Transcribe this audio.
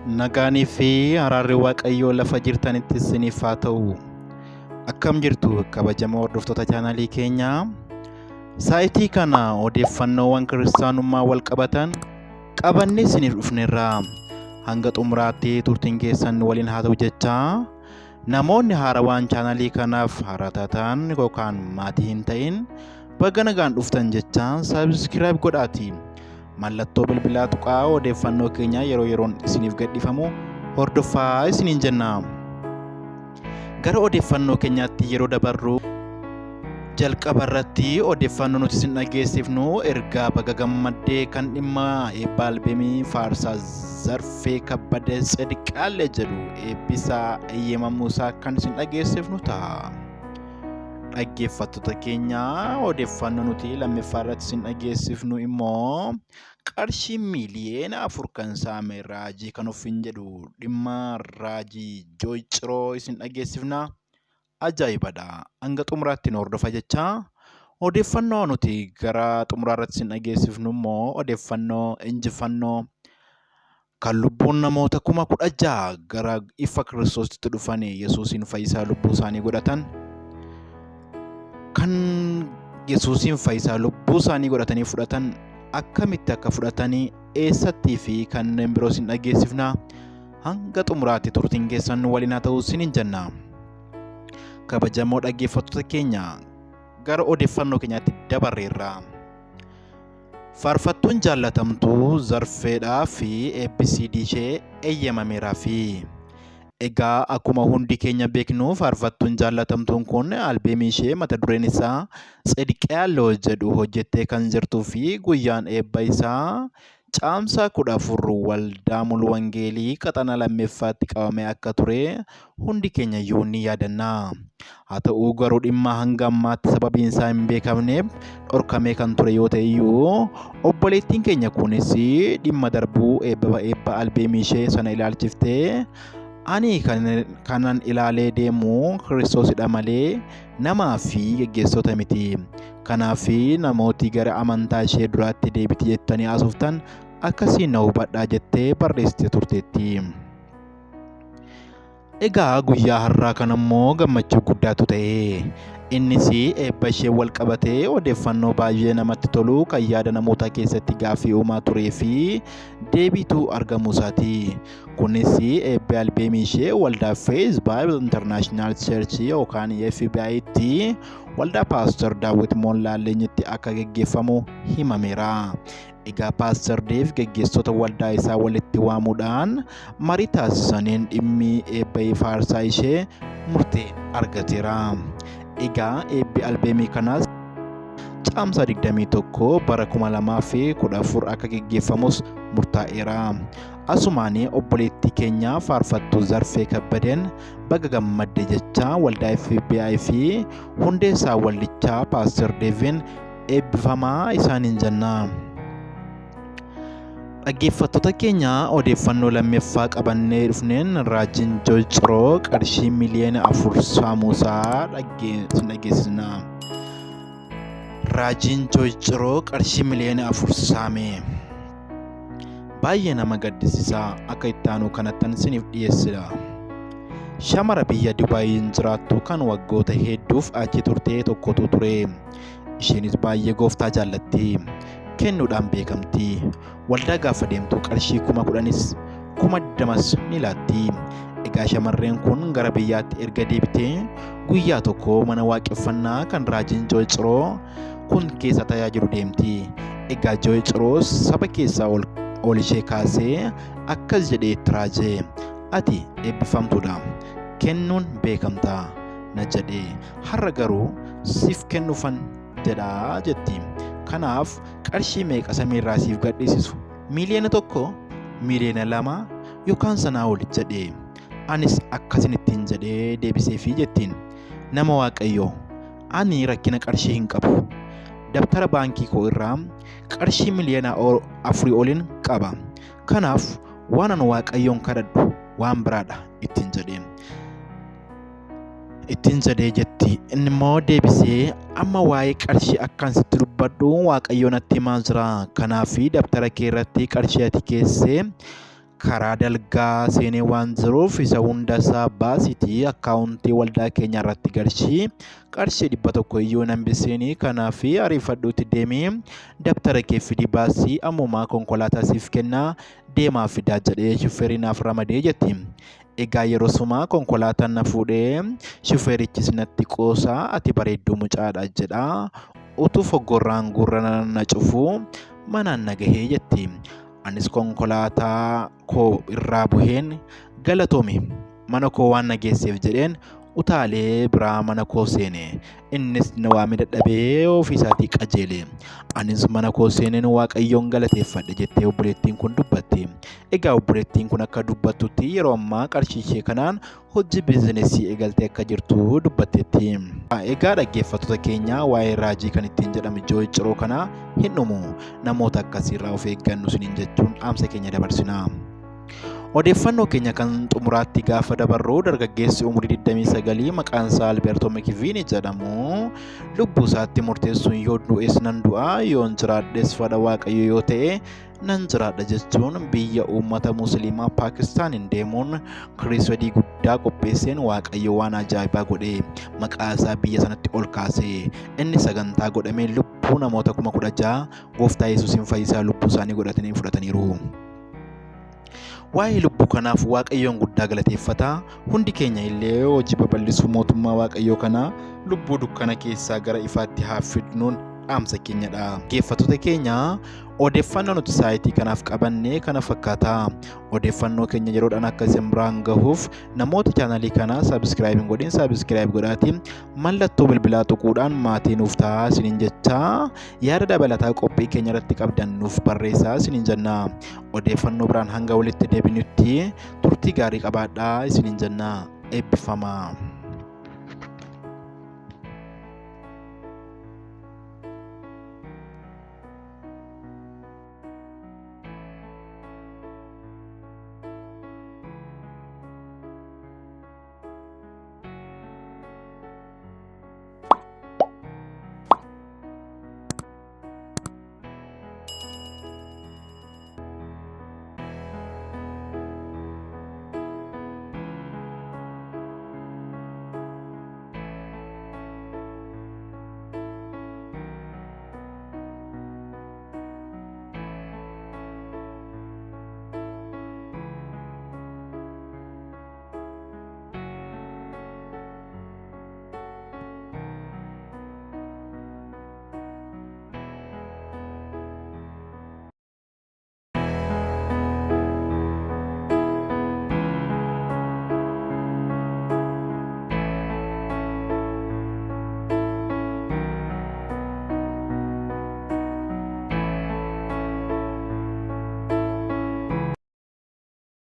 Nagaanii fi araarri Waaqayyoo lafa jirtanitti isiniif haa ta'u. Akkam jirtu kabajamoo hordoftoota chaanalii keenyaa. Saayitii kana odeeffannoowwan kiristaanummaa wal qabatan qabannee isiniif dhufneerra. Hanga xumuraatti turtiin keessan waliin haa ta'u jechaa. Namoonni haarawaan chaanalii kanaaf haaraa taatan yookaan maatii hin ta'in baga nagaan dhuftan jechaa saabskiraayib godhaati. Mallattoo bilbilaa tuqaa odeeffannoo keenya yeroo yeroon isiniif gadhiifamu hordofaa isiniin jenna. Gara odeeffannoo keenyaatti yeroo dabarru jalqaba irratti odeeffannoo nuti isin dhageessifnu ergaa baga gammaddee kan dhimma eebba albeemii faarsaa Zarfee Kabbadee Tsidiqaalee jedhu eebbisaa eeyyamamuusaa kan isin dhageessifnu ta'a. Dhaggeeffattoota keenya odeeffannoo nuti lammaffaa irratti isin dhageessifnu immoo qarshii miliyoona 4 kan saame raajii kan ofiin jedhu dhimma raajii Jooy Ciroo isin dhageessifna. Ajaa'ibadha. Hanga xumuraatti nu hordofa jechaa. Odeeffannoo nuti gara xumuraa irratti isin dhageessifnu immoo odeeffannoo injifannoo kan lubbuun namoota 16,000 gara ifa Kiristoositti dhufan Yesuusiin fayyisaa lubbuu isaanii godhatan. Kan Yesuusiin fayyisaa lubbuu isaanii godhatanii fudhatan akkamitti akka fudhatanii eessattii fi kanneen biroo isin dhageessifna. Hanga xumuraatti turtiin keessan waliin haa ta'u isiniin jenna. Kabajamoo dhaggeeffattoota keenya gara odeeffannoo keenyaatti dabarreerra. Faarfattuun jaallatamtuu Zarfeedhaa fi ABCD ishee eeyyamameeraa fi egaa akkuma hundi keenya beeknu faarfattuun jaallatamtuun kun albeemii ishee mata dureen isaa Tsidiqaalee jedhu hojjettee kan jirtuu fi guyyaan eebba isaa caamsaa 14 waldaa mulu wangeelii qaxana lammeeffaatti qabamee akka ture hundi keenya iyyuu ni yaadanna. Haa ta'u garuu dhimma hanga ammaatti sababiin isaa hin beekamneef dhorkamee kan ture yoo ta'e iyyuu obboleettiin keenya kunis dhimma darbuu eebba albeemii ishee sana ilaalchiftee ani kanan ilaalee deemu Kiristoosidha malee namaa fi geggeessota miti. Kanaaf namooti gara amantaa ishee duraatti deebiti jettanii haasoftan akkasiin na hubadhaa jettee barreessitee turteetti. Egaa guyyaa har'aa kana immoo gammachuu guddaatu ta'e. Innis eebba ishee wal qabatee odeeffannoo baay'ee namatti tolu kan yaada namoota keessatti gaaffii uumaa turee fi deebiitu argamuusaati. Kunis eebbi albeemii ishee waldaa Faith Bible International Church yookaan FBI'tti waldaa Paaster Daawit Mollaaleenyitti akka geggeeffamu himameera. Egaa Paaster Deef geggeessota waldaa isaa walitti waamuudhaan marii taasisaniin dhimmi eebba faarsaa ishee murtee argateera. Egaa eebbi albeemii kanaas caamsaa 21 bara 2014 akka geggeeffamus murtaa'eera. Asumaan obboleettii keenya faarfattuu Zarfee Kabbadeen baga gammadde jecha waldaa FBI fi hundeessaa waldichaa Paaster Deeviin eebbifamaa isaaniin jenna. Dhaggeeffattoota keenya odeeffannoo lammaffaa qabannee dhufneen raajiin Jooy Ciroo qarshii miliyoona 4 saamuusaa dhageessisna. Raajiin Jooy Ciroo qarshii miliyoona 4 saame. Baay'ee nama gaddisiisa. Akka itti aanu kanattan isiniif dhiyeessina. Shamara biyya Dubaayiin jiraattu kan waggoota hedduuf achi turte tokkotu ture. Isheenis baay'ee gooftaa jaallatti. Kennuudhaan beekamti. Waldaa gaafa deemtu qarshii 10,000s 20,000s ni laatti. Egaa shamarreen kun gara biyyaatti erga deebitee guyyaa tokko mana waaqeffannaa kan raajiin Jooy Ciroo kun keessa tajaajilu deemti. Egaa Jooy Ciroo saba keessaa ol ishee kaasee akkas jedhee itti raajee, ati eebbifamtuudha. Kennuun beekamtaa na jedhee. Har'a garuu siif kennuufan jedhaa jetti. Kanaaf qarshii meeqa samiirraa siif gadhiisisu? Miliyoona 1, miliyoona 2 yookaan sanaa ol jedhee. Anis akkasinittiin jedhee deebiseefii jettiin. Nama Waaqayyoo, ani rakkina qarshii hin qabu. Dabtara baankii koo irraa qarshii miliyoona 4 oliin qaba. Kanaaf waan ani Waaqayyoon kadhadhu waan biraadha ittiin jedhee jetti. Inni immoo deebisee amma waa'ee qarshii akkan sitti dubbadhu Waaqayyoon natti himaa jira. Kanaaf dabtara kee irratti qarshii ati keessee karaa dalgaa seenee waan jiruuf isa hunda isaa baasitii akkaawuntii waldaa keenya irratti qarshii 100 iyyuu hambiseenii. kanaaf ariifadhuutti deemee dabtara kee fidi baasii ammumaa konkolaataa siif kennaa deemaa fidaa jedhee shufeerii naaf ramadee jetti. Egaa yeroo sumaa konkolaataan na fuudhee shufeerichis natti qoosaa ati bareedduu mucaadha jedha. Utuu foggorraan gurra na cufu manaan na gahee jetti. Anis konkolaataa koo irraa buheen galatoome mana koo waan na geesseef jedheen utaalee biraa mana koo seene. Innis na waamee dadhabee ofiisaatii qajeele. Anis mana koo seeneen Waaqayyoon galateeffadhe jettee obboleettiin kun dubbatte. Egaa obboleettiin kun akka dubbattutti yeroo ammaa qarshii ishee kanaan hojii biizinesii eegaltee akka jirtu dubbatteetti. Egaa dhaggeeffattoota keenya waa'ee raajii kan ittiin jedhame Jooy Ciroo kana hin dhumu. Namoota akkasiirraa of eeggannu isiniin jechuun dhaamsa keenya dabarsina. Odeeffannoo keenya kan xumuraatti gaafa dabarru dargaggeessi umurii 29 maqaan isaa Alberto Mekivini jedhamu lubbuu isaatti murteessuun yoo du'es nan du'a yoon jiraadhes fedha Waaqayyo yoo ta'e nan jiraadha jechuun biyya uummata musliimaa Paakistaan deemuun kiristoodii guddaa qopheesseen Waaqayyo waan ajaa'ibaa godhe maqaa isaa biyya sanatti ol kaase. Inni sagantaa godhamee lubbuu namoota 16,000 Gooftaa Yesuusiin fayyisaa lubbuu isaanii godhatanii fudhataniiru. Waa'ee lubbuu kanaaf Waaqayyoon guddaa galateeffata. Hundi keenya illee hojii babal'isuu mootummaa Waaqayyoo kana lubbuu dukkana keessaa gara ifaatti haa fidnuun dhaamsa keenyadha. Dhaggeeffattoota keenya odeeffannoo nuti saayitii kanaaf qabanne kana fakkaata. Odeeffannoo keenya yeroodhaan akka isin biraan gahuuf namoota chaanalii kana sabiskiraayib godhin sabiskiraayib godhaati. Mallattoo bilbilaa tuquudhaan maatii nuuf ta'aa isiniin jecha yaada dabalataa qophii keenya irratti qabdan nuuf barreessaa isiniin jenna. Odeeffannoo biraan hanga walitti deebinutti turtii gaarii qabaadhaa isiniin jenna. Eebbifamaa.